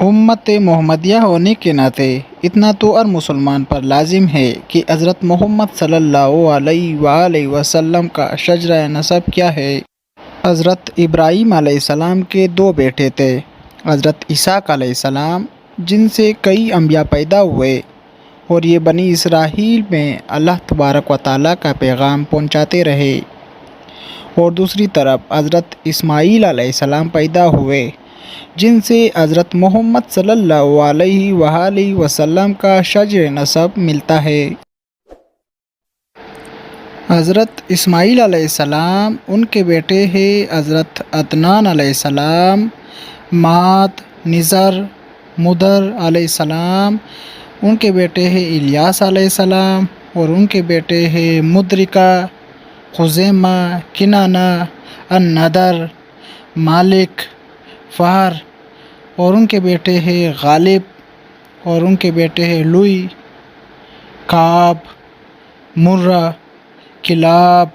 उम्मत मोहम्मदिया होने के नाते इतना तो हर मुसलमान पर लाजिम है कि हज़रत मोहम्मद सल्लल्लाहु अलैहि वसल्लम का शजरा नसब क्या है। हज़रत इब्राहीम अलैहिस्सलाम के दो बेटे थे, हज़रत इसाक अलैहिस्सलाम, जिनसे कई अंबिया पैदा हुए और ये बनी इसराइल में अल्लाह तबारक व तआला का पैगाम पहुँचाते रहे। और दूसरी तरफ हज़रत इस्माईल अलैहिस्सलाम पैदा हुए, जिनसे हज़रत मोहम्मद सल्लल्लाहु अलैहि वसल्लम का शजर नसब मिलता है। हज़रत इस्माईल अलैहिस्सलाम, उनके बेटे हैं हज़रत अदनान अलैहिस्सलाम, माद, निज़र, मुदर अलैहिस्सलाम, उनके बेटे हैं इलियास अलैहिस्सलाम, और उनके बेटे हैं मुद्रिका, खुज़ैमा, किनाना, अन-नदर, मालिक, फ़हर, और उनके बेटे हैं गालिब, और उनके बेटे हैं लुई, काब, मुर्रा, किलाब,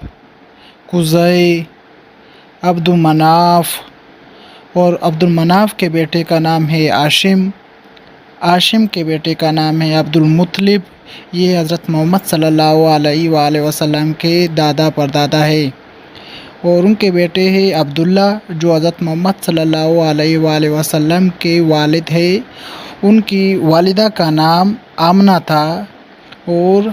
कुज़ै, अब्दुल मनाफ, और अब्दुल मनाफ के बेटे का नाम है आशिम, आशिम के बेटे का नाम है अब्दुल मुत्तलिब। ये हज़रत मोहम्मद सल्लल्लाहु अलैहि वसल्लम के दादा परदादा है। और उनके बेटे हैं अब्दुल्ला, जो हज़रत मोहम्मद सल्लल्लाहु अलैहि वसल्लम के वालिद है। उनकी वालिदा का नाम आमना था। और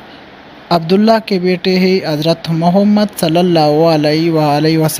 अब्दुल्ला के बेटे हैं हज़रत मोहम्मद सल्लल्लाहु अलैहि वसल्लम